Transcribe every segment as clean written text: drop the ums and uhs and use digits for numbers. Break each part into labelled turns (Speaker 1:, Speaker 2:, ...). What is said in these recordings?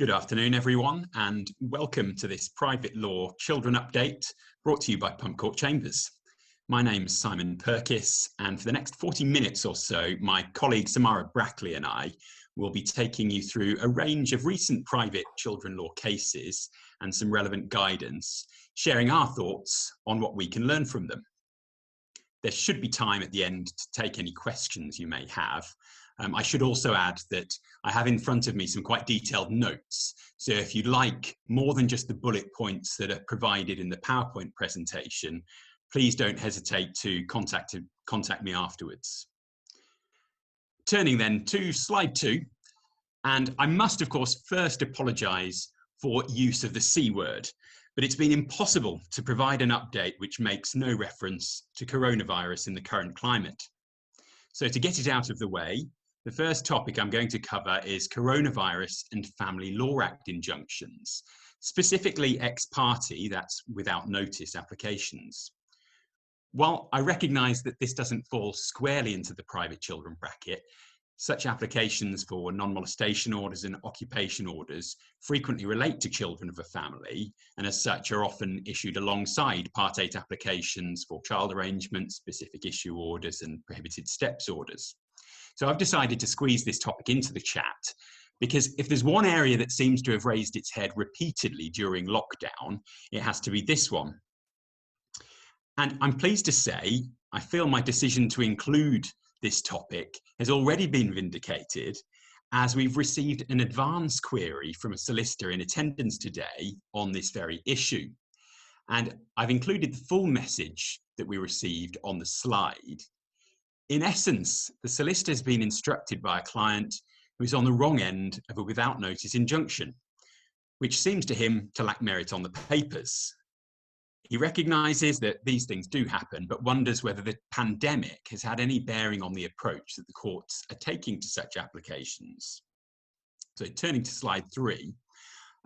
Speaker 1: Good afternoon, everyone, and welcome to this private law children update brought to you by Pump Court Chambers. My name's Simon Purkis, and for the next 40 minutes or so, my colleague Samara Brackley and I will be taking you through a range of recent private children law cases and some relevant guidance, sharing our thoughts on what we can learn from them. There should be time at the end to take any questions you may have. I should also add that I have in front of me some quite detailed notes. So if you'd like more than just the bullet points that are provided in the PowerPoint presentation, please don't hesitate to contact me afterwards. Turning then to slide 2, and I must of course first apologise for use of the C word, but it's been impossible to provide an update which makes no reference to coronavirus in the current climate. So to get it out of the way, the first topic I'm going to cover is Coronavirus and Family Law Act injunctions, specifically ex parte, that's without notice applications. While I recognise that this doesn't fall squarely into the private children bracket, such applications for non-molestation orders and occupation orders frequently relate to children of a family, and as such are often issued alongside Part 8 applications for child arrangements, specific issue orders and prohibited steps orders. So I've decided to squeeze this topic into the chat because if there's one area that seems to have raised its head repeatedly during lockdown, it has to be this one. And I'm pleased to say, I feel my decision to include this topic has already been vindicated as we've received an advance query from a solicitor in attendance today on this very issue. And I've included the full message that we received on the slide. In essence, the solicitor has been instructed by a client who is on the wrong end of a without notice injunction, which seems to him to lack merit on the papers. He recognises that these things do happen, but wonders whether the pandemic has had any bearing on the approach that the courts are taking to such applications. So turning to slide 3,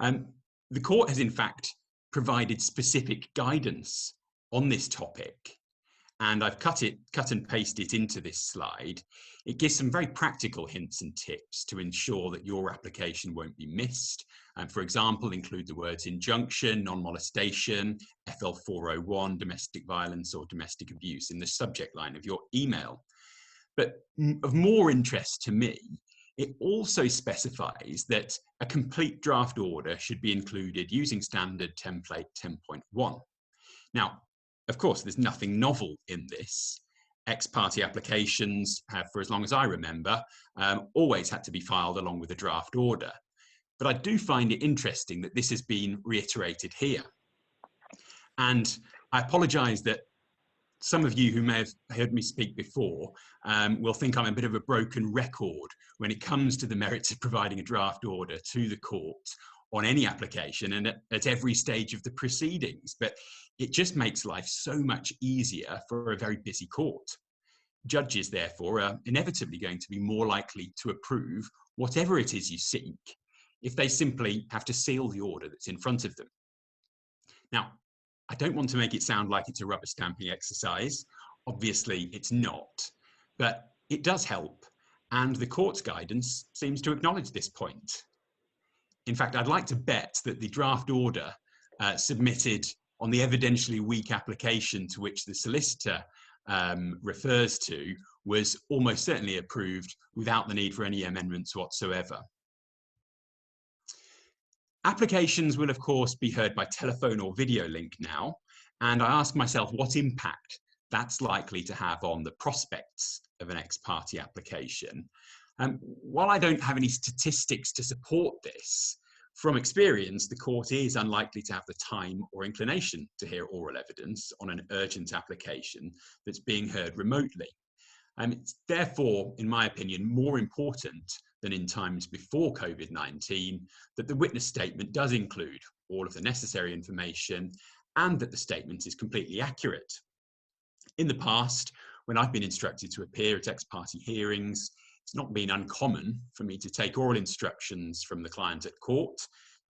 Speaker 1: the court has in fact provided specific guidance on this topic. And I've cut and pasted it into this slide. It gives some very practical hints and tips to ensure that your application won't be missed. And for example, include the words injunction, non-molestation, FL 401, domestic violence or domestic abuse in the subject line of your email. But of more interest to me, it also specifies that a complete draft order should be included using standard template 10.1. Now, of course, there's nothing novel in this. Ex parte applications have, for as long as I remember, always had to be filed along with a draft order. But I do find it interesting that this has been reiterated here. And I apologise that some of you who may have heard me speak before will think I'm a bit of a broken record when it comes to the merits of providing a draft order to the court on any application and at every stage of the proceedings. But it just makes life so much easier for a very busy court. Judges, therefore, are inevitably going to be more likely to approve whatever it is you seek if they simply have to seal the order that's in front of them. Now, I don't want to make it sound like it's a rubber stamping exercise. Obviously, it's not, but it does help, and the court's guidance seems to acknowledge this point. In fact, I'd like to bet that the draft order submitted on the evidentially weak application to which the solicitor refers to was almost certainly approved without the need for any amendments whatsoever. Applications will of course be heard by telephone or video link now, and I ask myself what impact that's likely to have on the prospects of an ex parte application. While I don't have any statistics to support this, from experience, the court is unlikely to have the time or inclination to hear oral evidence on an urgent application that's being heard remotely. It's therefore, in my opinion, more important than in times before COVID-19 that the witness statement does include all of the necessary information and that the statement is completely accurate. In the past, when I've been instructed to appear at ex parte hearings, it's not been uncommon for me to take oral instructions from the client at court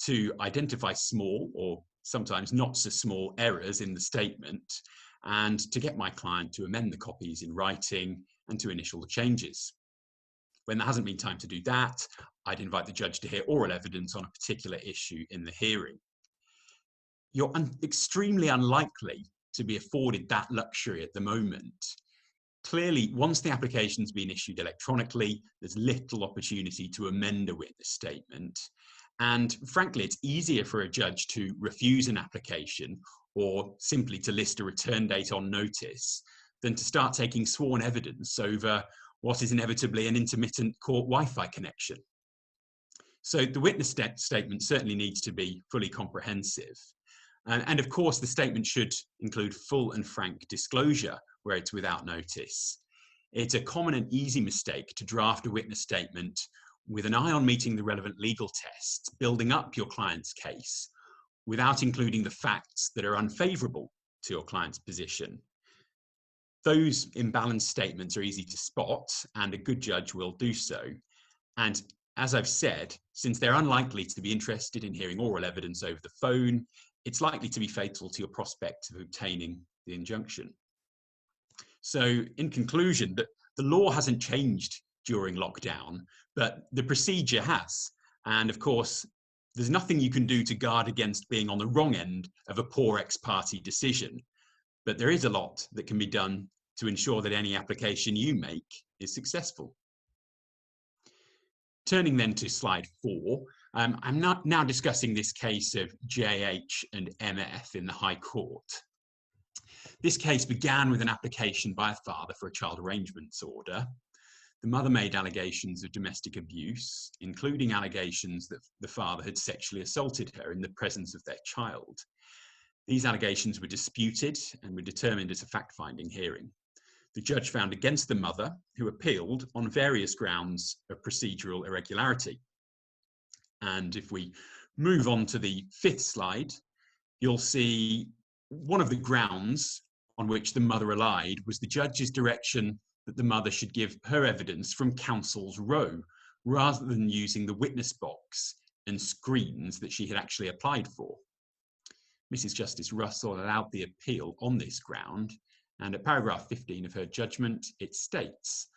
Speaker 1: to identify small or sometimes not so small errors in the statement and to get my client to amend the copies in writing and to initial the changes. When there hasn't been time to do that, I'd invite the judge to hear oral evidence on a particular issue in the hearing. You're extremely unlikely to be afforded that luxury at the moment. Clearly, once the application's been issued electronically, there's little opportunity to amend a witness statement. And frankly, it's easier for a judge to refuse an application or simply to list a return date on notice than to start taking sworn evidence over what is inevitably an intermittent court Wi-Fi connection. So the witness statement certainly needs to be fully comprehensive. And of course, the statement should include full and frank disclosure where it's without notice. It's a common and easy mistake to draft a witness statement with an eye on meeting the relevant legal tests, building up your client's case, without including the facts that are unfavorable to your client's position. Those imbalanced statements are easy to spot, and a good judge will do so. And as I've said, since they're unlikely to be interested in hearing oral evidence over the phone, it's likely to be fatal to your prospect of obtaining the injunction. So in conclusion, the law hasn't changed during lockdown, but the procedure has. And of course, there's nothing you can do to guard against being on the wrong end of a poor ex-parte decision. But there is a lot that can be done to ensure that any application you make is successful. Turning then to slide 4, I'm now discussing this case of JH and MF in the High Court. This case began with an application by a father for a child arrangements order. The mother made allegations of domestic abuse, including allegations that the father had sexually assaulted her in the presence of their child. These allegations were disputed and were determined at a fact-finding hearing. The judge found against the mother, who appealed on various grounds of procedural irregularity. And if we move on to the 5th slide, you'll see one of the grounds on which the mother relied was the judge's direction that the mother should give her evidence from counsel's row, rather than using the witness box and screens that she had actually applied for. Mrs. Justice Russell allowed the appeal on this ground, and at paragraph 15 of her judgment, it states,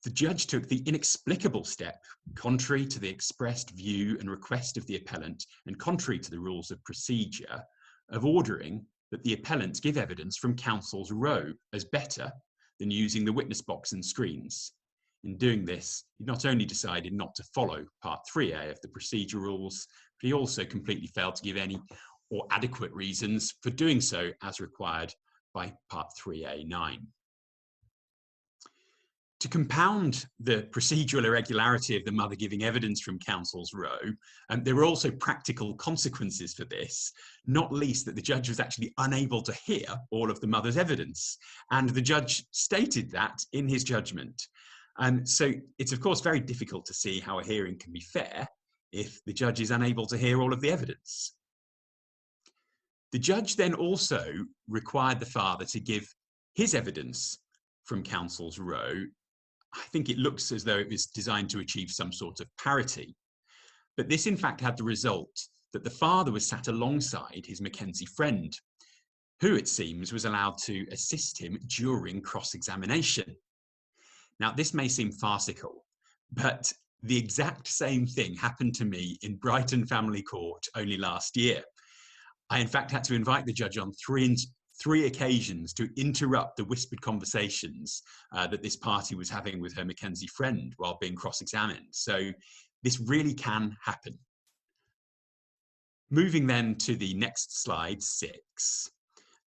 Speaker 1: "The judge took the inexplicable step, contrary to the expressed view and request of the appellant, and contrary to the rules of procedure, of ordering that the appellant give evidence from counsel's row as better than using the witness box and screens. In doing this, he not only decided not to follow Part 3A of the procedure rules, but he also completely failed to give any or adequate reasons for doing so as required by Part 3A9. To compound the procedural irregularity of the mother giving evidence from counsel's row, there were also practical consequences for this, not least that the judge was actually unable to hear all of the mother's evidence. And the judge stated that in his judgment. So it's of course very difficult to see how a hearing can be fair if the judge is unable to hear all of the evidence. The judge then also required the father to give his evidence from counsel's row. I think it looks as though it was designed to achieve some sort of parity. But this in fact had the result that the father was sat alongside his Mackenzie friend, who it seems was allowed to assist him during cross-examination. Now this may seem farcical, but the exact same thing happened to me in Brighton Family Court only last year. I in fact had to invite the judge on three occasions to interrupt the whispered conversations that this party was having with her Mackenzie friend while being cross-examined. So this really can happen. Moving then to the next slide, 6.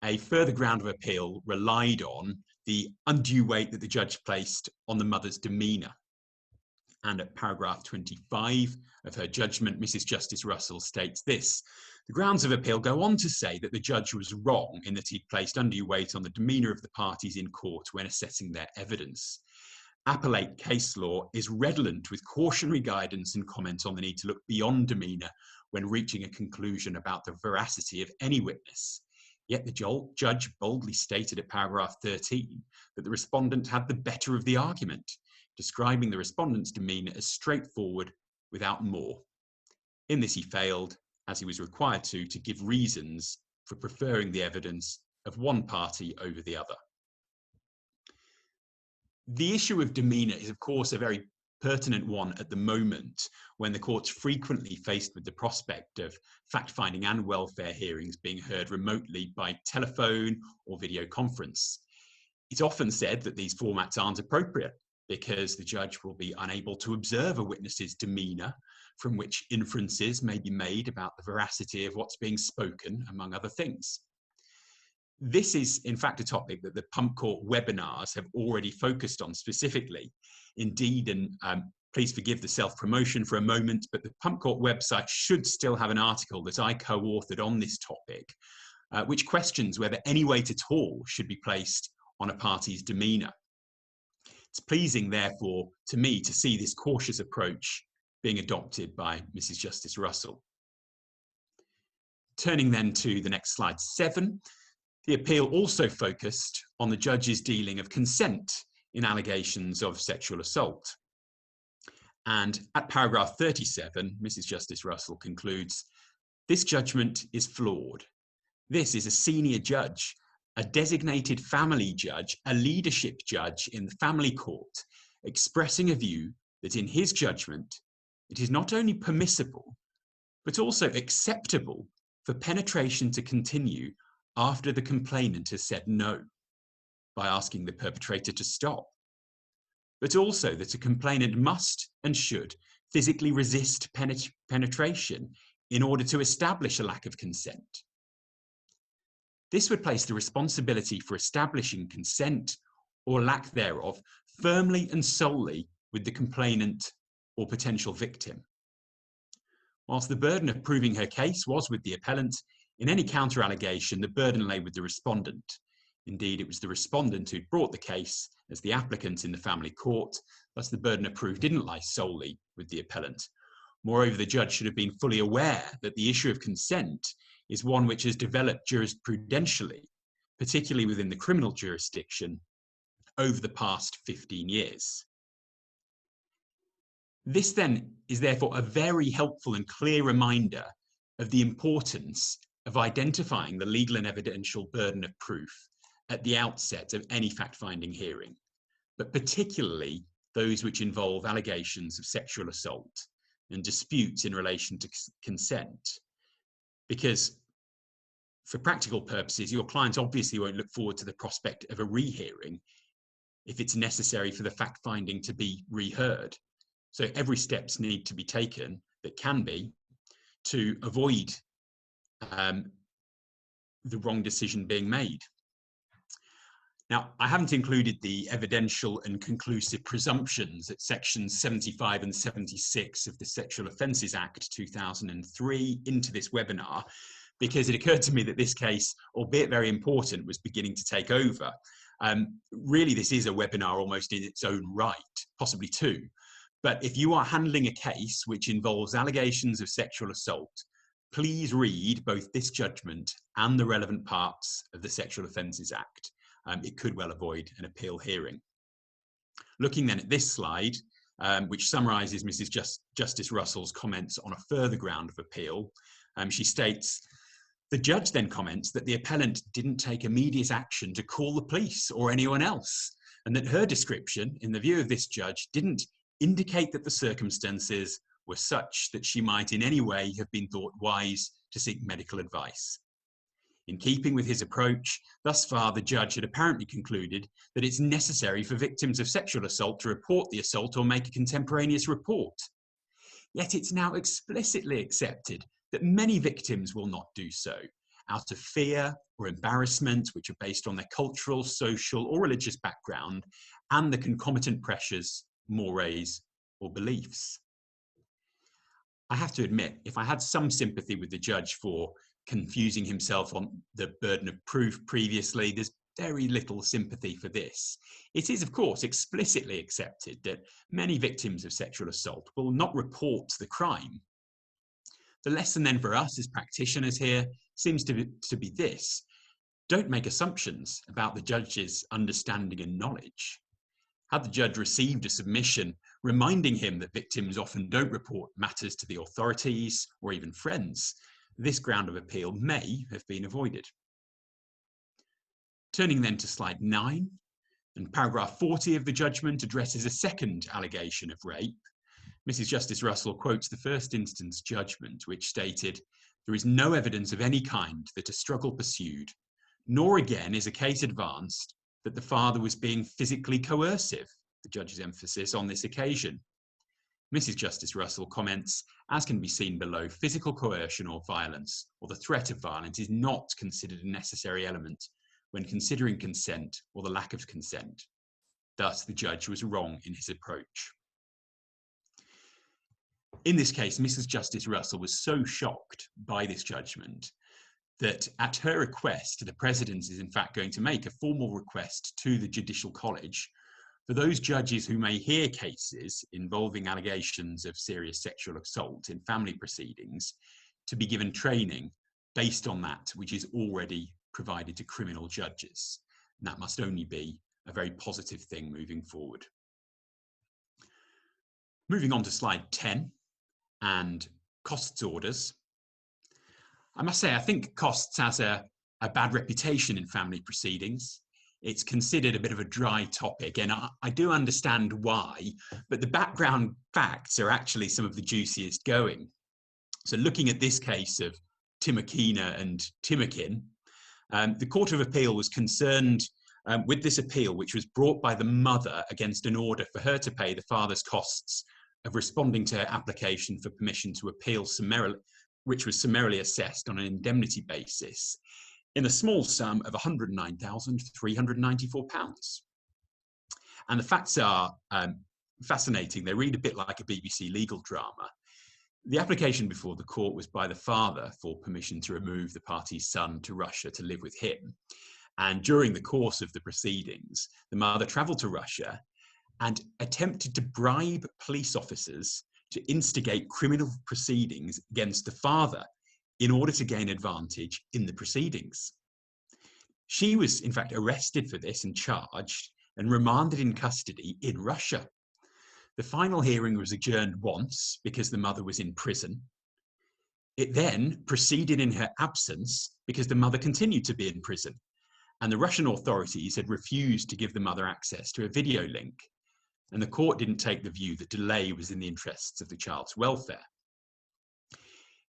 Speaker 1: A further ground of appeal relied on the undue weight that the judge placed on the mother's demeanour. And at paragraph 25 of her judgment, Mrs. Justice Russell states this: "The grounds of appeal go on to say that the judge was wrong in that he placed undue weight on the demeanour of the parties in court when assessing their evidence. Appellate case law is redolent with cautionary guidance and comment on the need to look beyond demeanour when reaching a conclusion about the veracity of any witness. Yet the judge boldly stated at paragraph 13 that the respondent had the better of the argument, describing the respondent's demeanour as straightforward without more. In this he failed, as he was required to give reasons for preferring the evidence of one party over the other." The issue of demeanour is of course a very pertinent one at the moment when the court's frequently faced with the prospect of fact-finding and welfare hearings being heard remotely by telephone or video conference. It's often said that these formats aren't appropriate because the judge will be unable to observe a witness's demeanour, from which inferences may be made about the veracity of what's being spoken, among other things. This is, in fact, a topic that the Pump Court webinars have already focused on specifically. Indeed, and please forgive the self-promotion for a moment, but the Pump Court website should still have an article that I co-authored on this topic, which questions whether any weight at all should be placed on a party's demeanour. It's pleasing, therefore, to me to see this cautious approach being adopted by Mrs. Justice Russell. Turning then to the next slide, 7, the appeal also focused on the judge's dealing of consent in allegations of sexual assault. And at paragraph 37, Mrs. Justice Russell concludes, this judgment is flawed. This is a senior judge, a designated family judge, a leadership judge in the family court, expressing a view that in his judgment, it is not only permissible, but also acceptable for penetration to continue after the complainant has said no, by asking the perpetrator to stop, but also that a complainant must and should physically resist penetration in order to establish a lack of consent. This would place the responsibility for establishing consent or lack thereof firmly and solely with the complainant or potential victim. Whilst the burden of proving her case was with the appellant, in any counter-allegation, the burden lay with the respondent. Indeed, it was the respondent who brought the case as the applicant in the family court, thus the burden of proof didn't lie solely with the appellant. Moreover, the judge should have been fully aware that the issue of consent is one which has developed jurisprudentially, particularly within the criminal jurisdiction, over the past 15 years. This then is therefore a very helpful and clear reminder of the importance of identifying the legal and evidential burden of proof at the outset of any fact-finding hearing, but particularly those which involve allegations of sexual assault and disputes in relation to consent. Because for practical purposes, your client obviously won't look forward to the prospect of a rehearing if it's necessary for the fact-finding to be reheard. So every steps need to be taken that can be to avoid the wrong decision being made. Now, I haven't included the evidential and conclusive presumptions at sections 75 and 76 of the Sexual Offences Act 2003 into this webinar, because it occurred to me that this case, albeit very important, was beginning to take over. Really, this is a webinar almost in its own right, possibly two. But if you are handling a case which involves allegations of sexual assault, please read both this judgment and the relevant parts of the Sexual Offences Act. It could well avoid an appeal hearing. Looking then at this slide, which summarises Mrs. Justice Russell's comments on a further ground of appeal, she states, the judge then comments that the appellant didn't take immediate action to call the police or anyone else, and that her description, in the view of this judge, didn't indicate that the circumstances were such that she might in any way have been thought wise to seek medical advice. In keeping with his approach, thus far the judge had apparently concluded that it's necessary for victims of sexual assault to report the assault or make a contemporaneous report. Yet it's now explicitly accepted that many victims will not do so, out of fear or embarrassment, which are based on their cultural, social, or religious background, and the concomitant pressures, mores, or beliefs. I have to admit, if I had some sympathy with the judge for confusing himself on the burden of proof previously, there's very little sympathy for this. It is, of course, explicitly accepted that many victims of sexual assault will not report the crime. The lesson then for us as practitioners here seems to be this: don't make assumptions about the judge's understanding and knowledge. Had the judge received a submission reminding him that victims often don't report matters to the authorities or even friends, this ground of appeal may have been avoided. Turning then to slide 9, And paragraph 40 of the judgment addresses a second allegation of rape. Mrs. Justice Russell quotes the first instance judgment, which stated, "There is no evidence of any kind that a struggle pursued, nor again is a case advanced that the father was being physically coercive," the judge's emphasis on this occasion. Mrs. Justice Russell comments, "As can be seen below, physical coercion or violence, or the threat of violence, is not considered a necessary element when considering consent or the lack of consent. Thus, the judge was wrong in his approach." In this case, Mrs. Justice Russell was so shocked by this judgment that at her request, the President is in fact going to make a formal request to the Judicial College for those judges who may hear cases involving allegations of serious sexual assault in family proceedings to be given training based on that which is already provided to criminal judges. And that must only be a very positive thing moving forward. Moving on to slide 10 and costs orders. I must say, I think costs has a bad reputation in family proceedings. It's considered a bit of a dry topic, and I do understand why, but the background facts are actually some of the juiciest going. So looking at this case of Timokhina and Timokhin, the Court of Appeal was concerned with this appeal, which was brought by the mother against an order for her to pay the father's costs of responding to her application for permission to appeal summarily, which was summarily assessed on an indemnity basis, in a small sum of £109,394. And the facts are fascinating. They read a bit like a BBC legal drama. The application before the court was by the father for permission to remove the party's son to Russia to live with him. And during the course of the proceedings, the mother travelled to Russia and attempted to bribe police officers to instigate criminal proceedings against the father in order to gain advantage in the proceedings. She was, in fact, arrested for this and charged and remanded in custody in Russia. The final hearing was adjourned once because the mother was in prison. It then proceeded in her absence because the mother continued to be in prison, and the Russian authorities had refused to give the mother access to a video link. And the court didn't take the view that delay was in the interests of the child's welfare.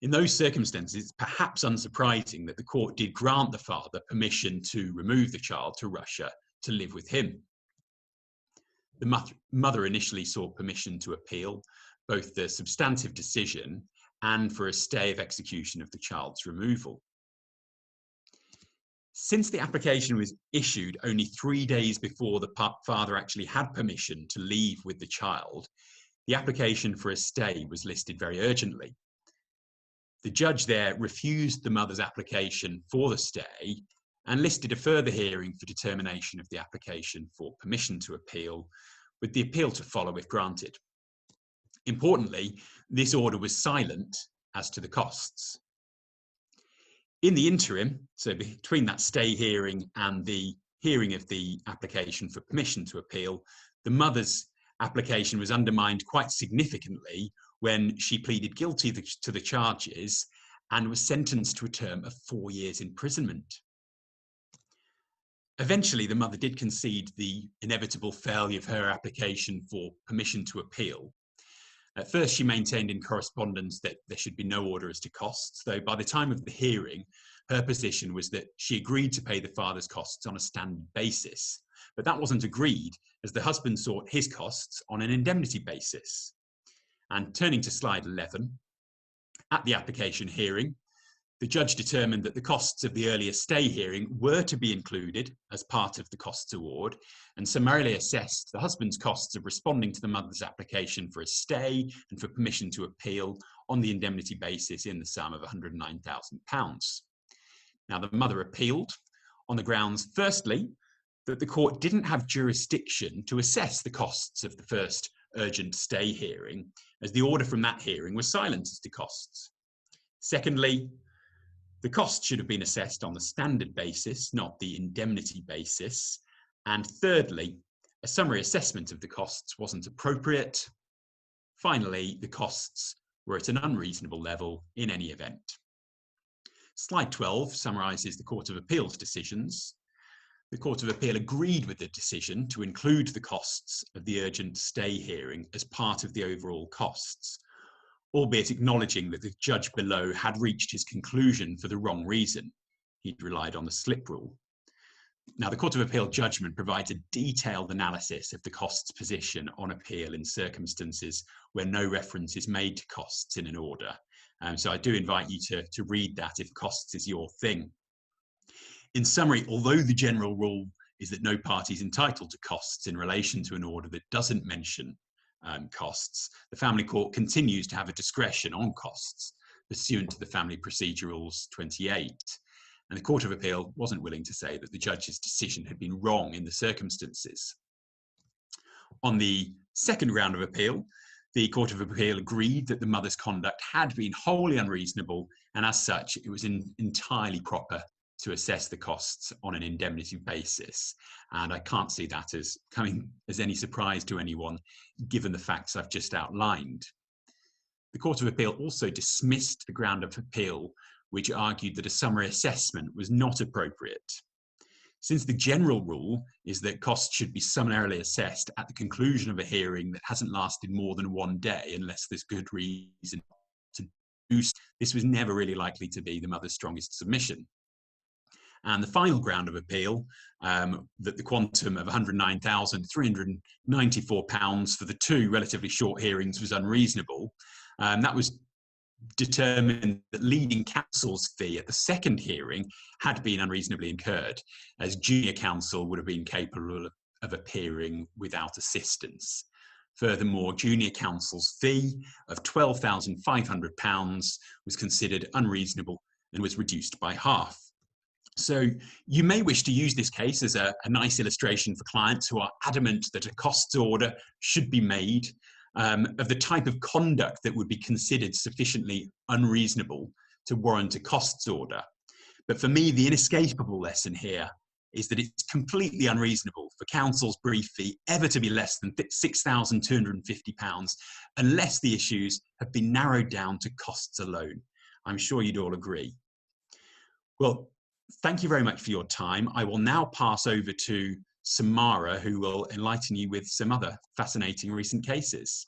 Speaker 1: In those circumstances, it's perhaps unsurprising that the court did grant the father permission to remove the child to Russia to live with him. The mother initially sought permission to appeal both the substantive decision and for a stay of execution of the child's removal. Since the application was issued only 3 days before the father actually had permission to leave with the child, the application for a stay was listed very urgently. The judge there refused the mother's application for the stay and listed a further hearing for determination of the application for permission to appeal, with the appeal to follow if granted. Importantly, this order was silent as to the costs. In the interim, so between that stay hearing and the hearing of the application for permission to appeal, the mother's application was undermined quite significantly when she pleaded guilty to the charges and was sentenced to a term of 4 years imprisonment. Eventually, the mother did concede the inevitable failure of her application for permission to appeal. At first, she maintained in correspondence that there should be no order as to costs, though by the time of the hearing, her position was that she agreed to pay the father's costs on a standard basis. But that wasn't agreed, as the husband sought his costs on an indemnity basis. And turning to slide 11, at the application hearing, the judge determined that the costs of the earlier stay hearing were to be included as part of the costs award, and summarily assessed the husband's costs of responding to the mother's application for a stay and for permission to appeal on the indemnity basis in the sum of £109,000. Now, the mother appealed on the grounds, firstly, that the court didn't have jurisdiction to assess the costs of the first urgent stay hearing, as the order from that hearing was silent as to costs. Secondly, the costs should have been assessed on the standard basis, not the indemnity basis. And thirdly, a summary assessment of the costs wasn't appropriate. Finally, the costs were at an unreasonable level in any event. Slide 12 summarises the Court of Appeal's decisions. The Court of Appeal agreed with the decision to include the costs of the urgent stay hearing as part of the overall costs, albeit acknowledging that the judge below had reached his conclusion for the wrong reason. He'd relied on the slip rule. Now, the Court of Appeal judgment provides a detailed analysis of the costs position on appeal in circumstances where no reference is made to costs in an order. So I do invite you to read that if costs is your thing. In summary, although the general rule is that no party is entitled to costs in relation to an order that doesn't mention costs, the Family Court continues to have a discretion on costs pursuant to the Family Procedure Rules 28. And the Court of Appeal wasn't willing to say that the judge's decision had been wrong in the circumstances. On the second round of appeal, the Court of Appeal agreed that the mother's conduct had been wholly unreasonable, and as such, it was entirely proper to assess the costs on an indemnity basis. And I can't see that as coming as any surprise to anyone, given the facts I've just outlined. The Court of Appeal also dismissed the ground of appeal, which argued that a summary assessment was not appropriate. Since the general rule is that costs should be summarily assessed at the conclusion of a hearing that hasn't lasted more than one day, unless there's good reason to do so, this was never really likely to be the mother's strongest submission. And the final ground of appeal, that the quantum of £109,394 for the two relatively short hearings was unreasonable, that was determined that leading counsel's fee at the second hearing had been unreasonably incurred, as junior counsel would have been capable of appearing without assistance. Furthermore, junior counsel's fee of £12,500 was considered unreasonable and was reduced by half. So you may wish to use this case as a nice illustration for clients who are adamant that a costs order should be made of the type of conduct that would be considered sufficiently unreasonable to warrant a costs order. But for me, the inescapable lesson here is that it's completely unreasonable for counsel's brief fee ever to be less than £6,250 unless the issues have been narrowed down to costs alone. I'm sure you'd all agree. Well, thank you very much for your time. I will now pass over to Samara, who will enlighten you with some other fascinating recent cases.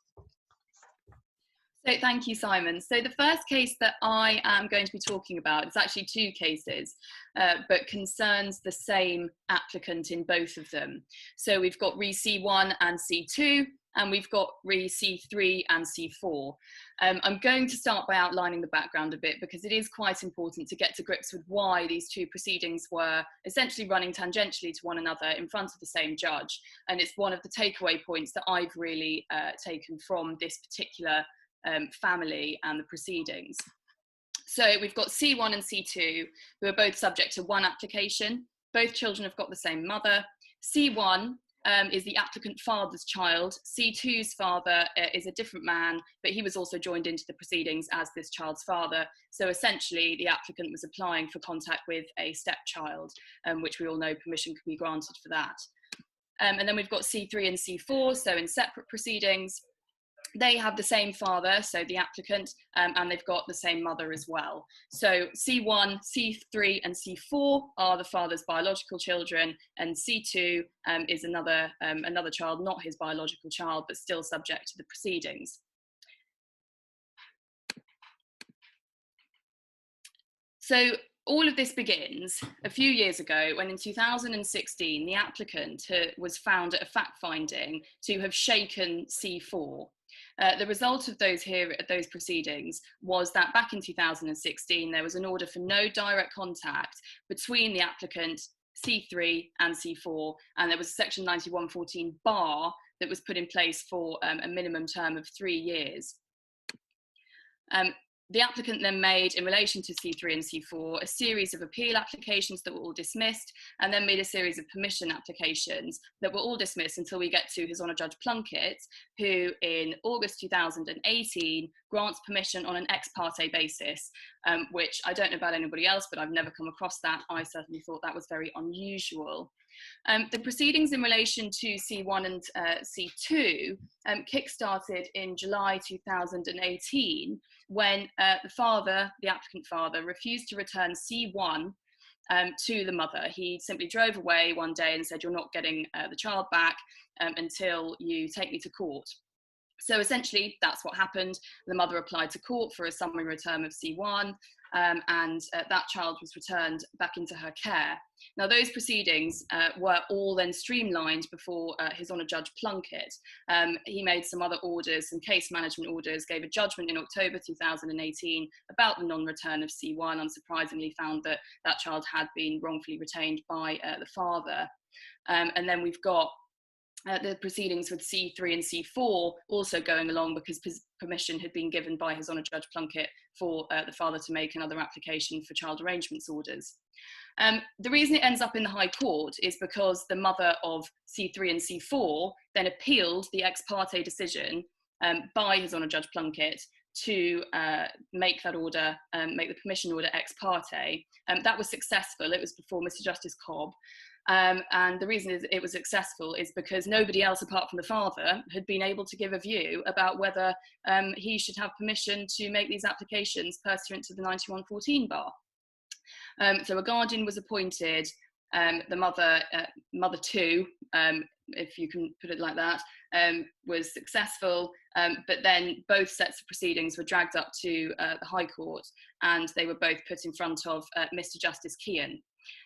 Speaker 2: So thank you, Simon. So the first case that I am going to be talking about is actually two cases, but concerns the same applicant in both of them. So we've got Re C1 and C2, and we've got Re C3 and C4. I'm going to start by outlining the background a bit, because it is quite important to get to grips with why these two proceedings were essentially running tangentially to one another in front of the same judge. And it's one of the takeaway points that I've really taken from this particular family and the proceedings. So we've got C1 and C2, who are both subject to one application. Both children have got the same mother. C1 is the applicant father's child. C2's father is a different man, but he was also joined into the proceedings as this child's father. So essentially, the applicant was applying for contact with a stepchild, which we all know permission can be granted for that. And then we've got C3 and C4, so in separate proceedings. They have the same father, so the applicant, and they've got the same mother as well. So C1, C3 and C4 are the father's biological children, and C2 is another child, not his biological child, but still subject to the proceedings. So all of this begins a few years ago when in 2016, the applicant was found at a fact finding to have shaken C4. The result of those proceedings was that back in 2016, there was an order for no direct contact between the applicant, C3 and C4, and there was a section 9114 bar that was put in place for a minimum term of 3 years. The applicant then made, in relation to C3 and C4, a series of appeal applications that were all dismissed, and then made a series of permission applications that were all dismissed until we get to His Honour Judge Plunkett, who in August 2018 grants permission on an ex parte basis, which I don't know about anybody else, but I've never come across that. I certainly thought that was very unusual. The proceedings in relation to C1 and C2 kick-started in July 2018 when the applicant father, refused to return C1 to the mother. He simply drove away one day and said, "You're not getting the child back until you take me to court." So essentially, that's what happened. The mother applied to court for a summary return of C1, and that child was returned back into her care. Now, those proceedings were all then streamlined before His Honour Judge Plunkett. He made some other orders, some case management orders, gave a judgment in October 2018 about the non-return of C1, unsurprisingly found that that child had been wrongfully retained by the father. And then we've got the proceedings with C3 and C4 also going along because permission had been given by His Honour Judge Plunkett for the father to make another application for child arrangements orders. The reason it ends up in the High Court is because the mother of C3 and C4 then appealed the ex parte decision by His Honour Judge Plunkett to make that order, make the permission order ex parte. That was successful. It was before Mr. Justice Cobb. And the reason it was successful is because nobody else apart from the father had been able to give a view about whether he should have permission to make these applications pursuant to the 9114 bar. So a guardian was appointed. The mother two, if you can put it like that, was successful, but then both sets of proceedings were dragged up to the High Court, and they were both put in front of Mr. Justice Kean.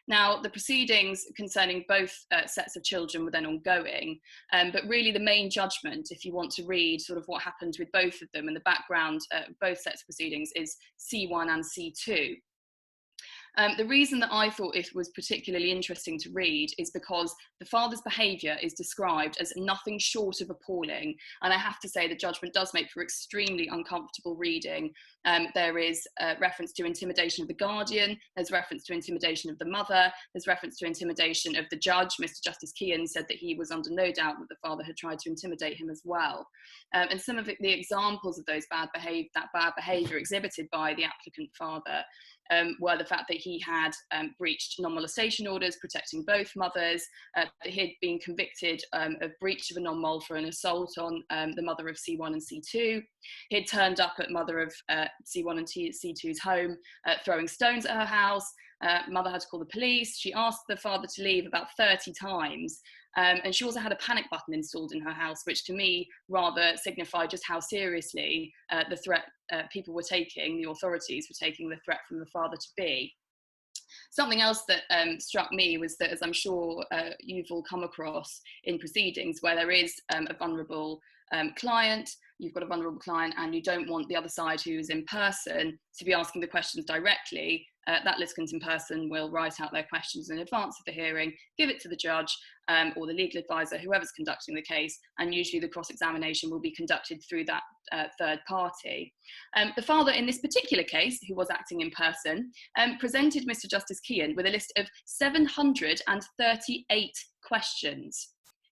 Speaker 2: Now, the proceedings concerning both sets of children were then ongoing, but really the main judgment, if you want to read sort of what happened with both of them and the background of both sets of proceedings, is C1 and C2. The reason that I thought it was particularly interesting to read is because the father's behaviour is described as nothing short of appalling, and I have to say the judgment does make for extremely uncomfortable reading. There is reference to intimidation of the guardian, there's reference to intimidation of the mother, there's reference to intimidation of the judge. Mr. Justice Kean said that he was under no doubt that the father had tried to intimidate him as well. And some of the examples of those bad behaviour exhibited by the applicant father were the fact that he had breached non-molestation orders protecting both mothers, that he had been convicted of breach of a non-mol for an assault on the mother of C1 and C2. He had turned up at mother of C1 and C2's home, throwing stones at her house. Mother had to call the police. She asked the father to leave about 30 times. And she also had a panic button installed in her house, which to me rather signified just how seriously the threat people were taking, the authorities were taking the threat from the father to be. Something else that struck me was that, as I'm sure you've all come across in proceedings, where there is a vulnerable client, you've got a vulnerable client and you don't want the other side who's in person to be asking the questions directly, that litigant in person will write out their questions in advance of the hearing, give it to the judge or the legal advisor, whoever's conducting the case, and usually the cross-examination will be conducted through that third party. The father in this particular case, who was acting in person, presented Mr. Justice Kean with a list of 738 questions.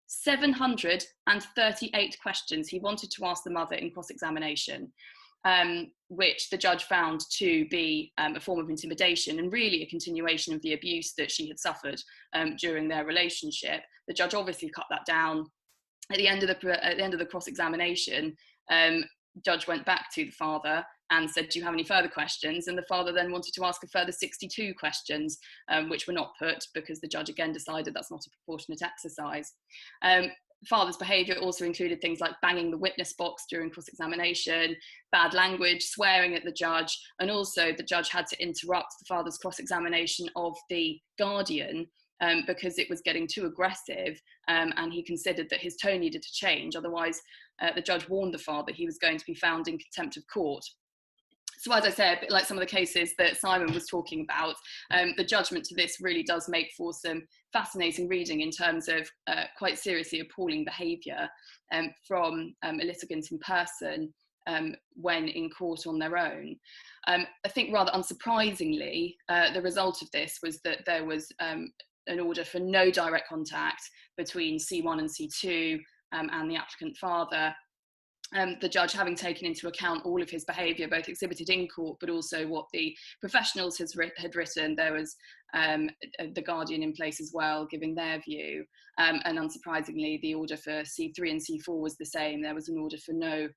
Speaker 2: 738 questions he wanted to ask the mother in cross-examination, which the judge found to be a form of intimidation and really a continuation of the abuse that she had suffered during their relationship. The judge obviously cut that down. At the end of the cross-examination, judge went back to the father and said, "Do you have any further questions?" And the father then wanted to ask a further 62 questions, which were not put because the judge again decided that's not a proportionate exercise. Father's behaviour also included things like banging the witness box during cross-examination, bad language, swearing at the judge, and also the judge had to interrupt the father's cross-examination of the guardian because it was getting too aggressive, and he considered that his tone needed to change. Otherwise, the judge warned the father he was going to be found in contempt of court. So as I said, a bit like some of the cases that Simon was talking about, the judgment to this really does make for some fascinating reading in terms of quite seriously appalling behaviour from a litigant in person when in court on their own. I think rather unsurprisingly, the result of this was that there was an order for no direct contact between C1 and C2 and the applicant father. The judge, having taken into account all of his behaviour, both exhibited in court, but also what the professionals had written, there was the guardian in place as well, giving their view. And unsurprisingly, the order for C3 and C4 was the same. There was an order for no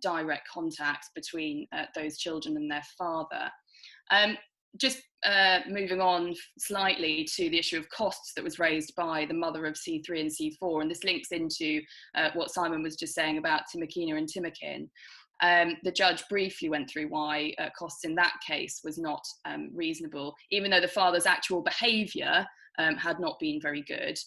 Speaker 2: direct contact between those children and their father. just moving on slightly to the issue of costs that was raised by the mother of C3 and C4, and this links into what Simon was just saying about Timokhina and Timokhin. The judge briefly went through why costs in that case was not reasonable, even though the father's actual behaviour had not been very good.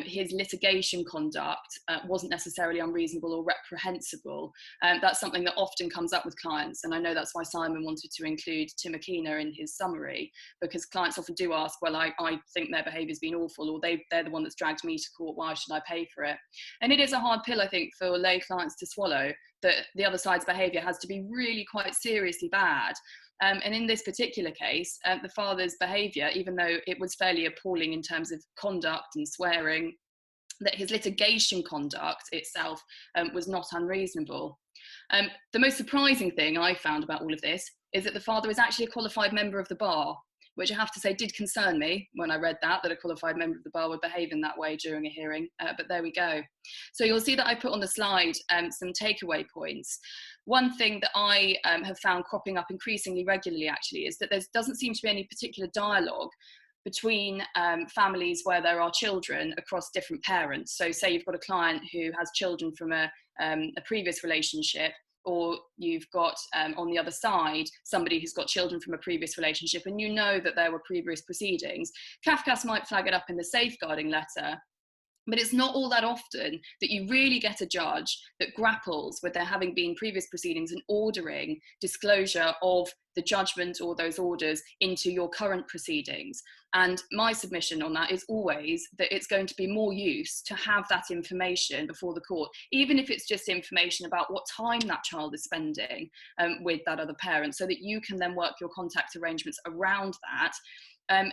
Speaker 2: His litigation conduct wasn't necessarily unreasonable or reprehensible. That's something that often comes up with clients, and I know that's why Simon wanted to include Timokhina in his summary, because clients often do ask, well, I think their behaviour's been awful, or they're the one that's dragged me to court, why should I pay for it? And it is a hard pill, I think, for lay clients to swallow, that the other side's behaviour has to be really quite seriously bad. And in this particular case, the father's behaviour, even though it was fairly appalling in terms of conduct and swearing, that his litigation conduct itself was not unreasonable. The most surprising thing I found about all of this is that the father is actually a qualified member of the bar, which I have to say did concern me when I read that a qualified member of the bar would behave in that way during a hearing, but there we go. So you'll see that I put on the slide some takeaway points. One thing that I have found cropping up increasingly regularly actually is that there doesn't seem to be any particular dialogue between families where there are children across different parents. So say you've got a client who has children from a previous relationship, or you've got on the other side somebody who's got children from a previous relationship, and you know that there were previous proceedings. CAFCAS might flag it up in the safeguarding letter, but it's not all that often that you really get a judge that grapples with there having been previous proceedings and ordering disclosure of the judgment or those orders into your current proceedings. And my submission on that is always that it's going to be more use to have that information before the court, even if it's just information about what time that child is spending with that other parent, so that you can then work your contact arrangements around that.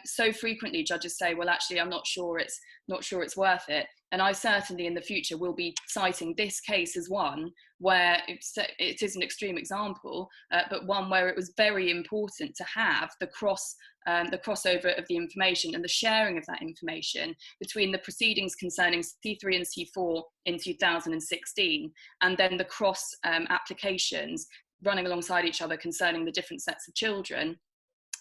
Speaker 2: So frequently judges say, well, actually, I'm not sure it's worth it. And I certainly in the future will be citing this case as one where it is an extreme example, but one where it was very important to have the crossover of the information and the sharing of that information between the proceedings concerning C3 and C4 in 2016, and then the cross applications running alongside each other concerning the different sets of children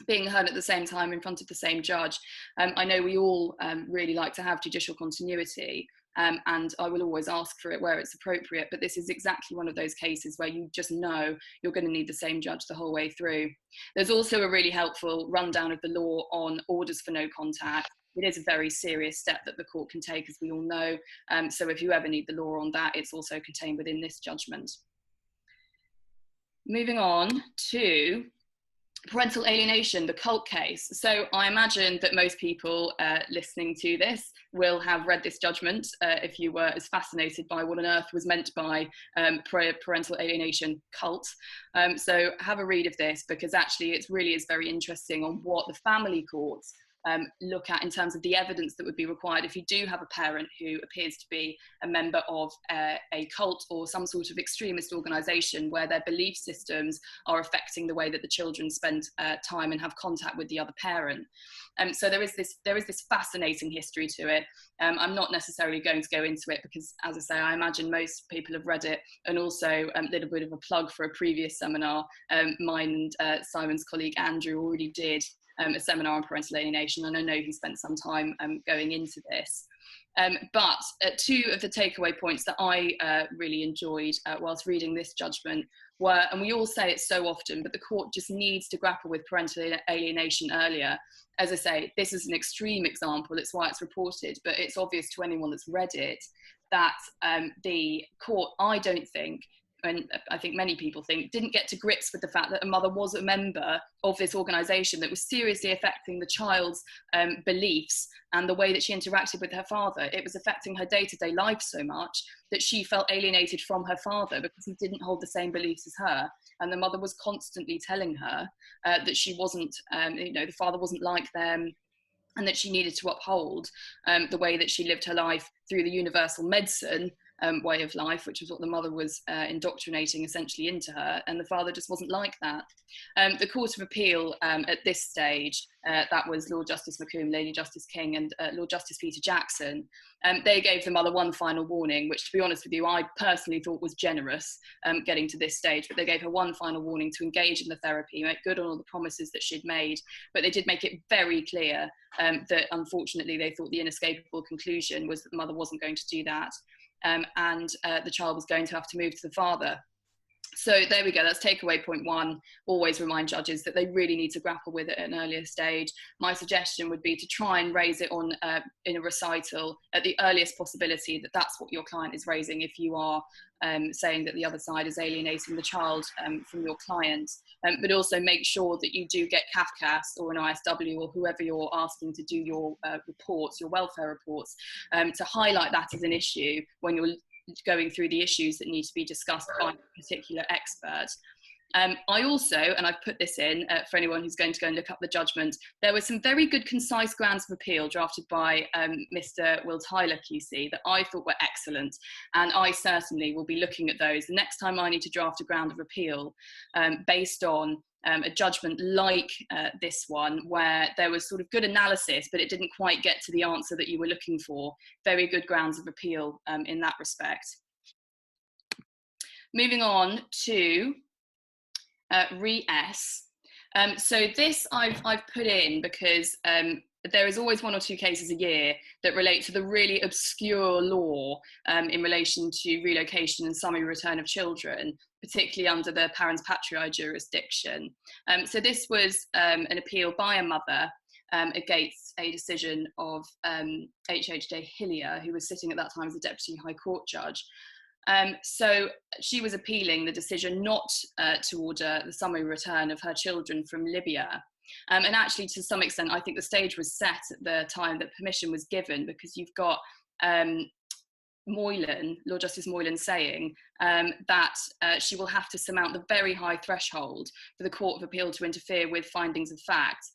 Speaker 2: being heard at the same time in front of the same judge. I know we all really like to have judicial continuity, and I will always ask for it where it's appropriate, but this is exactly one of those cases where you just know you're going to need the same judge the whole way through. There's also a really helpful rundown of the law on orders for no contact. It is a very serious step that the court can take, as we all know, so if you ever need the law on that, it's also contained within this judgment. Moving on to parental alienation, the cult case. So I imagine that most people listening to this will have read this judgment if you were as fascinated by what on earth was meant by parental alienation cult. So have a read of this, because actually it really is very interesting on what the family courts look at in terms of the evidence that would be required if you do have a parent who appears to be a member of a cult or some sort of extremist organisation where their belief systems are affecting the way that the children spend time and have contact with the other parent. So there is this fascinating history to it. I'm not necessarily going to go into it because, as I say, I imagine most people have read it, and also a little bit of a plug for a previous seminar. Mine and Simon's colleague Andrew already did a seminar on parental alienation, and I know he spent some time going into this. But two of the takeaway points that I really enjoyed whilst reading this judgment were, and we all say it so often, but the court just needs to grapple with parental alienation earlier. As I say, this is an extreme example, it's why it's reported, but it's obvious to anyone that's read it that the court, I don't think, and I think many people think, didn't get to grips with the fact that a mother was a member of this organisation that was seriously affecting the child's beliefs and the way that she interacted with her father. It was affecting her day-to-day life so much that she felt alienated from her father because he didn't hold the same beliefs as her. And the mother was constantly telling her that she wasn't, the father wasn't like them, and that she needed to uphold the way that she lived her life through the universal medicine way of life, which was what the mother was indoctrinating essentially into her, and the father just wasn't like that. The Court of Appeal at this stage, that was Lord Justice McComb, Lady Justice King, and Lord Justice Peter Jackson, they gave the mother one final warning, which, to be honest with you, I personally thought was generous, getting to this stage, but they gave her one final warning to engage in the therapy, make good on all the promises that she'd made, but they did make it very clear that unfortunately they thought the inescapable conclusion was that the mother wasn't going to do that, and the child was going to have to move to the father. So there we go, that's takeaway point one. Always remind judges that they really need to grapple with it at an earlier stage. My suggestion would be to try and raise it on in a recital at the earliest possibility that that's what your client is raising, if you are saying that the other side is alienating the child from your client. But also make sure that you do get CAFCAS or an ISW or whoever you're asking to do your reports, your welfare reports, to highlight that as an issue when you're going through the issues that need to be discussed by a particular expert. I also, and I've put this in for anyone who's going to go and look up the judgment, there were some very good concise grounds of appeal drafted by Mr. Will Tyler QC that I thought were excellent, and I certainly will be looking at those the next time I need to draft a ground of appeal based on a judgment like this one, where there was sort of good analysis, but it didn't quite get to the answer that you were looking for. Very good grounds of appeal in that respect. Moving on to Re-S. So this I've put in because there is always one or two cases a year that relate to the really obscure law in relation to relocation and summary return of children, particularly under the parens patriae jurisdiction. So this was an appeal by a mother against a decision of H.J. Hillier, who was sitting at that time as a Deputy High Court judge. So she was appealing the decision not to order the summary return of her children from Libya. And actually, to some extent, I think the stage was set at the time that permission was given, because you've got Moylan, Lord Justice Moylan, saying that she will have to surmount the very high threshold for the Court of Appeal to interfere with findings of fact.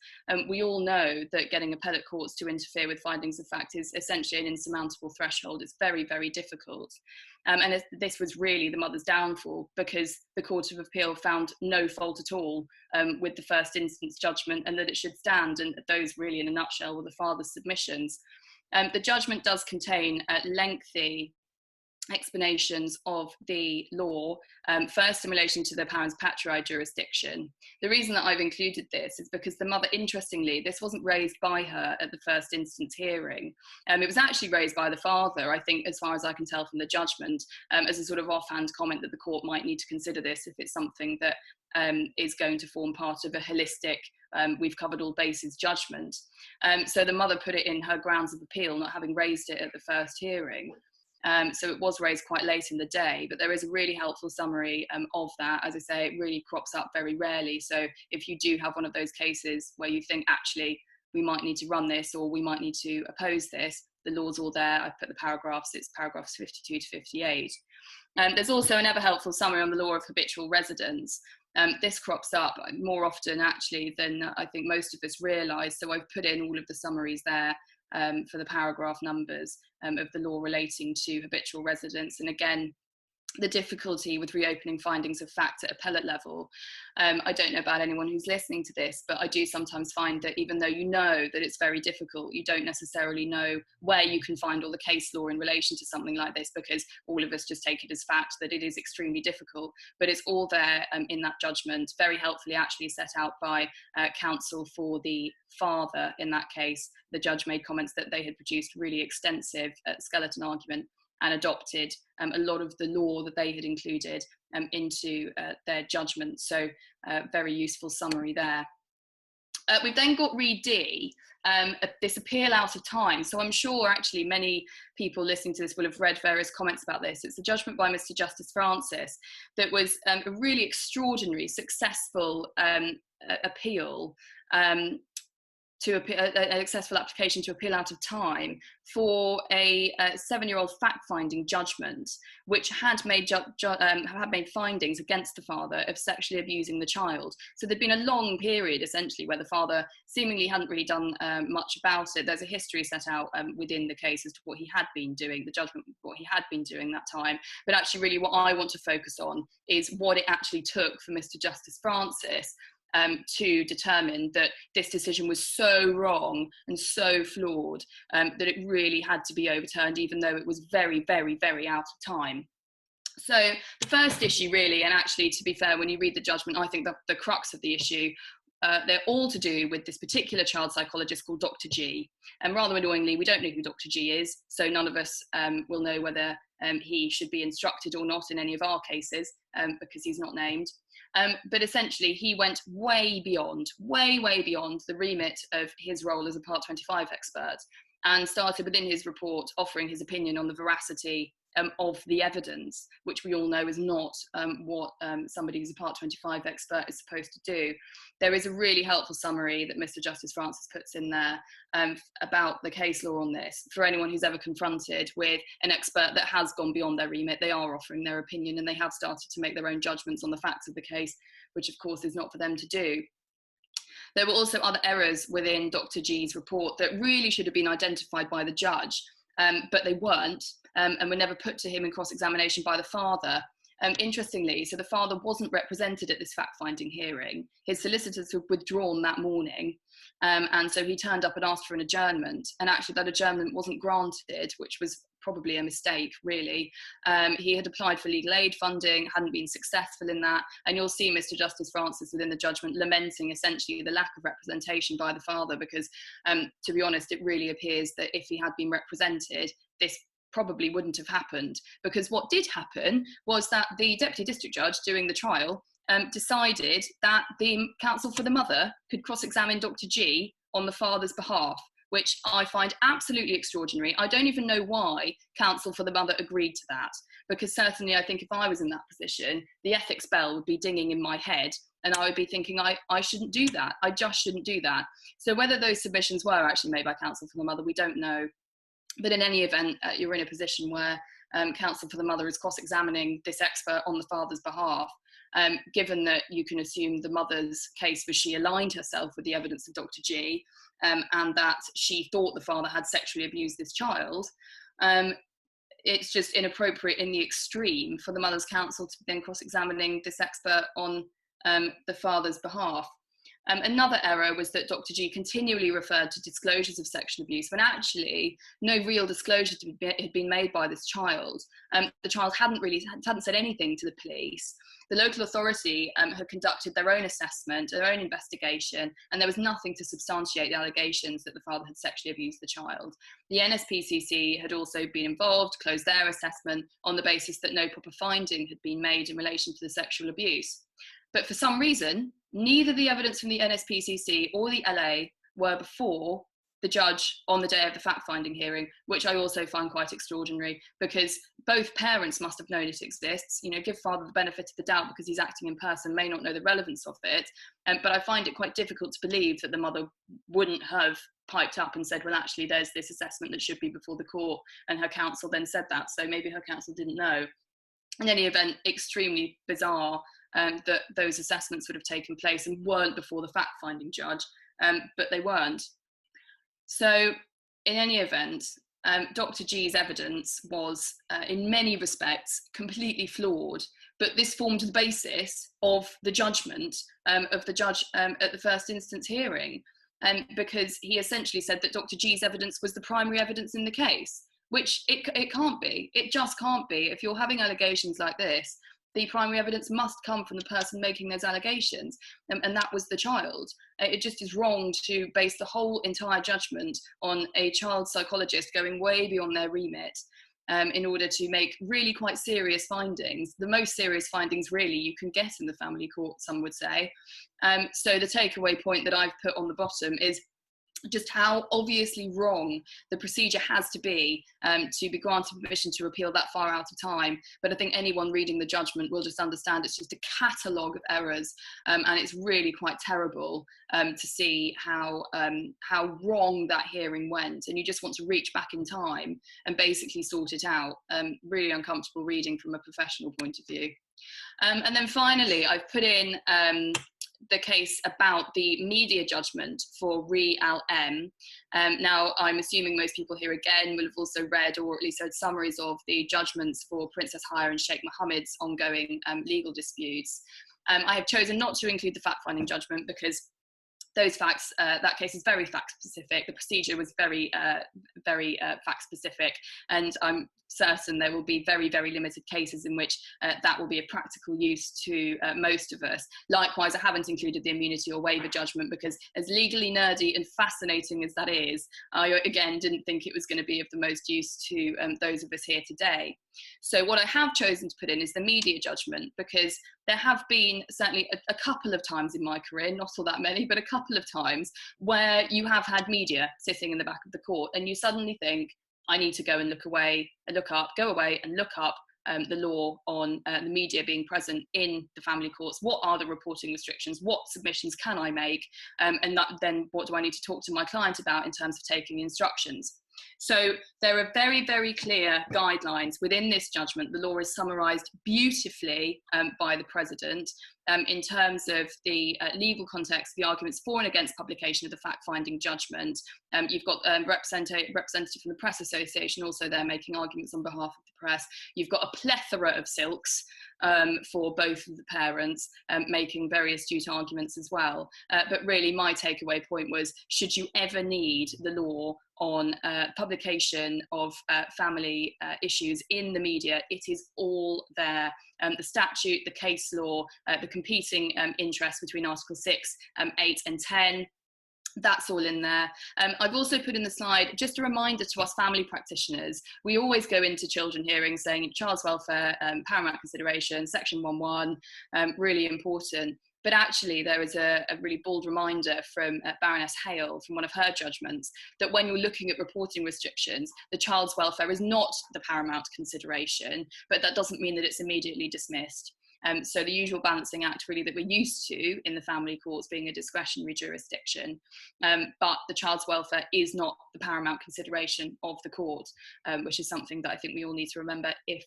Speaker 2: We all know that getting appellate courts to interfere with findings of fact is essentially an insurmountable threshold. It's very, very difficult. And this was really the mother's downfall, because the Court of Appeal found no fault at all with the first instance judgment, and that it should stand. And those really, in a nutshell, were the father's submissions. The judgment does contain lengthy explanations of the law, first in relation to the parens patriae jurisdiction. The reason that I've included this is because the mother, interestingly, this wasn't raised by her at the first instance hearing. It was actually raised by the father, I think, as far as I can tell from the judgment, as a sort of offhand comment that the court might need to consider this if it's something that is going to form part of a holistic, we've covered all bases judgment. So the mother put it in her grounds of appeal, not having raised it at the first hearing. So it was raised quite late in the day, but there is a really helpful summary of that. As I say, it really crops up very rarely. So if you do have one of those cases where you think, actually, we might need to run this, or we might need to oppose this, the law's all there. I've put the paragraphs, it's paragraphs 52 to 58. There's also an ever helpful summary on the law of habitual residence. This crops up more often, actually, than I think most of us realise. So I've put in all of the summaries there for the paragraph numbers of the law relating to habitual residence. And again, the difficulty with reopening findings of fact at appellate level. I don't know about anyone who's listening to this, but I do sometimes find that even though you know that it's very difficult, you don't necessarily know where you can find all the case law in relation to something like this, because all of us just take it as fact that it is extremely difficult. But it's all there in that judgment, very helpfully actually set out by counsel for the father in that case. The judge made comments that they had produced really extensive skeleton argument and adopted a lot of the law that they had included into their judgment. So very useful summary there. We've then got Re D, this appeal out of time. So I'm sure actually many people listening to this will have read various comments about this. It's a judgment by Mr. Justice Francis that was a really extraordinary, successful appeal to appeal, a successful application to appeal out of time for a 7-year-old fact-finding judgment, which had made findings against the father of sexually abusing the child. So there'd been a long period, essentially, where the father seemingly hadn't really done much about it. There's a history set out within the case as to what he had been doing, the judgment, what he had been doing that time. But actually, really, what I want to focus on is what it actually took for Mr. Justice Francis to determine that this decision was so wrong and so flawed that it really had to be overturned, even though it was very, very, very out of time. So the first issue really, and actually to be fair, when you read the judgment, I think the crux of the issue, they're all to do with this particular child psychologist called Dr. G. And rather annoyingly, we don't know who Dr. G is, so none of us will know whether he should be instructed or not in any of our cases, because he's not named. But essentially, he went way beyond the remit of his role as a Part 25 expert, and started within his report offering his opinion on the veracity of the evidence, which we all know is not what somebody who's a Part 25 expert is supposed to do. There is a really helpful summary that Mr. Justice Francis puts in there about the case law on this. For anyone who's ever confronted with an expert that has gone beyond their remit, they are offering their opinion and they have started to make their own judgments on the facts of the case, which of course is not for them to do. There were also other errors within Dr. G's report that really should have been identified by the judge, but they weren't, and were never put to him in cross-examination by the father. Interestingly, so the father wasn't represented at this fact-finding hearing. His solicitors were withdrawn that morning, and so he turned up and asked for an adjournment, and actually that adjournment wasn't granted, which was probably a mistake, really. He had applied for legal aid funding, hadn't been successful in that, and you'll see Mr. Justice Francis within the judgment lamenting essentially the lack of representation by the father, because to be honest, it really appears that if he had been represented, this probably wouldn't have happened, because what did happen was that the deputy district judge doing the trial decided that the counsel for the mother could cross-examine Dr. G on the father's behalf, which I find absolutely extraordinary. I don't even know why counsel for the mother agreed to that, because certainly I think if I was in that position, the ethics bell would be dinging in my head, and I would be thinking, I shouldn't do that. I just shouldn't do that. So whether those submissions were actually made by counsel for the mother, we don't know. But in any event, you're in a position where counsel for the mother is cross-examining this expert on the father's behalf, given that you can assume the mother's case was she aligned herself with the evidence of Dr. G, and that she thought the father had sexually abused this child. It's just inappropriate in the extreme for the mother's counsel to be then cross-examining this expert on the father's behalf. Another error was that Dr. G continually referred to disclosures of sexual abuse when actually no real disclosure had been made by this child. The child hadn't said anything to the police. The local authority had conducted their own assessment, their own investigation, and there was nothing to substantiate the allegations that the father had sexually abused the child. The NSPCC had also been involved, closed their assessment on the basis that no proper finding had been made in relation to the sexual abuse. But for some reason, neither the evidence from the NSPCC or the LA were before the judge on the day of the fact-finding hearing, which I also find quite extraordinary, because both parents must have known it exists. You know, give father the benefit of the doubt because he's acting in person, may not know the relevance of it. But I find it quite difficult to believe that the mother wouldn't have piped up and said, well, actually, there's this assessment that should be before the court, and her counsel then said that. So maybe her counsel didn't know. In any event, extremely bizarre that those assessments would have taken place and weren't before the fact-finding judge, but they weren't. So in any event, Dr. G's evidence was, in many respects, completely flawed, but this formed the basis of the judgment of the judge at the first instance hearing, because he essentially said that Dr. G's evidence was the primary evidence in the case, which it can't be. It just can't be. If you're having allegations like this, the primary evidence must come from the person making those allegations, and that was the child. It just is wrong to base the whole entire judgment on a child psychologist going way beyond their remit in order to make really quite serious findings, the most serious findings really you can get in the family court, some would say. So the takeaway point that I've put on the bottom is just how obviously wrong the procedure has to be granted permission to appeal that far out of time. But I think anyone reading the judgment will just understand it's just a catalogue of errors, and it's really quite terrible to see how wrong that hearing went, and you just want to reach back in time and basically sort it out. Really uncomfortable reading from a professional point of view. And then finally, I've put in the case about the media judgment for Re Al M. Now, I'm assuming most people here again will have also read, or at least heard summaries of, the judgments for Princess Haya and Sheikh Mohammed's ongoing legal disputes. I have chosen not to include the fact-finding judgment because those facts, that case is very fact-specific. The procedure was very fact-specific, and I'm certain there will be very, very limited cases in which that will be of practical use to most of us. Likewise, I haven't included the immunity or waiver judgment because, as legally nerdy and fascinating as that is, I again didn't think it was going to be of the most use to those of us here today. So what I have chosen to put in is the media judgment, because there have been certainly a couple of times in my career, not all that many, but a couple of times where you have had media sitting in the back of the court and you suddenly think, I need to go and go away and look up the law on the media being present in the family courts. What are the reporting restrictions? What submissions can I make? And then what do I need to talk to my client about in terms of taking instructions? So there are very, very clear guidelines within this judgment. The law is summarised beautifully by the President in terms of the legal context, the arguments for and against publication of the fact-finding judgment. You've got representative from the Press Association also there making arguments on behalf of the press. You've got a plethora of silks for both of the parents making very astute arguments as well. But really my takeaway point was, should you ever need the law on publication of family issues in the media, it is all there. The statute, the case law, the competing interests between Article 6, 8 and 10, that's all in there. I've also put in the slide just a reminder to us family practitioners. We always go into children hearings saying child's welfare, paramount consideration, section 1.1, really important. But actually there is a really bold reminder from Baroness Hale from one of her judgments that when you're looking at reporting restrictions, the child's welfare is not the paramount consideration, but that doesn't mean that it's immediately dismissed. So the usual balancing act really that we're used to in the family courts being a discretionary jurisdiction, but the child's welfare is not the paramount consideration of the court, which is something that I think we all need to remember if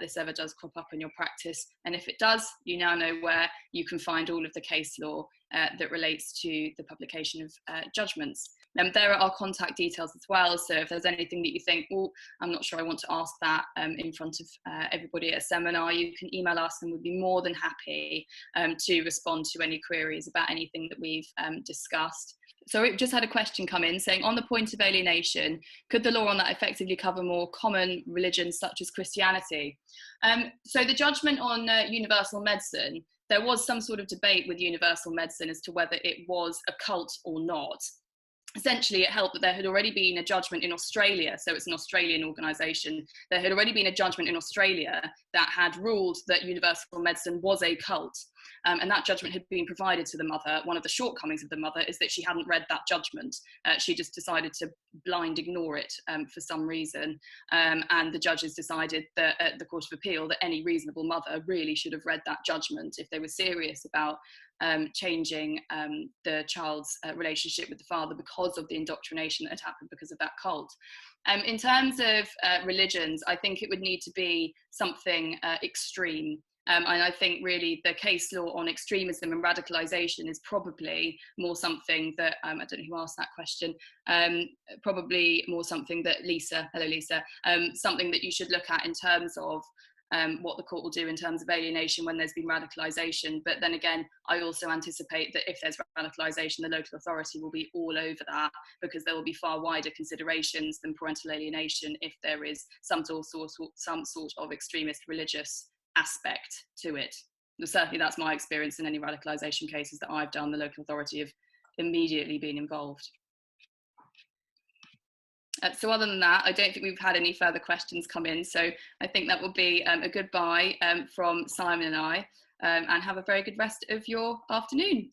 Speaker 2: this ever does crop up in your practice. And if it does, you now know where you can find all of the case law that relates to the publication of judgments. There are our contact details as well, so if there's anything that you think, oh, I'm not sure I want to ask that in front of everybody at a seminar, you can email us and we'd be more than happy to respond to any queries about anything that we've discussed. So we just had a question come in saying, on the point of alienation, could the law on that effectively cover more common religions such as Christianity? So the judgment on universal medicine, there was some sort of debate with universal medicine as to whether it was a cult or not. Essentially, it helped that there had already been a judgment in Australia, so it's an Australian organisation. There had already been a judgment in Australia that had ruled that universal medicine was a cult, and that judgment had been provided to the mother. One of the shortcomings of the mother is that she hadn't read that judgment. She just decided to blind ignore it for some reason, and the judges decided that at the Court of Appeal that any reasonable mother really should have read that judgment if they were serious about changing the child's relationship with the father because of the indoctrination that had happened because of that cult. In terms of religions, I think it would need to be something extreme. And I think really the case law on extremism and radicalisation is probably more something that, I don't know who asked that question, probably more something that Lisa, hello Lisa, something that you should look at in terms of what the court will do in terms of alienation when there's been radicalisation. But then again, I also anticipate that if there's radicalisation, the local authority will be all over that, because there will be far wider considerations than parental alienation if there is some sort of extremist religious aspect to it. Certainly that's my experience in any radicalisation cases that I've done. The local authority have immediately been involved. So other than that, I don't think we've had any further questions come in. So I think that will be a goodbye from Simon and I, and have a very good rest of your afternoon.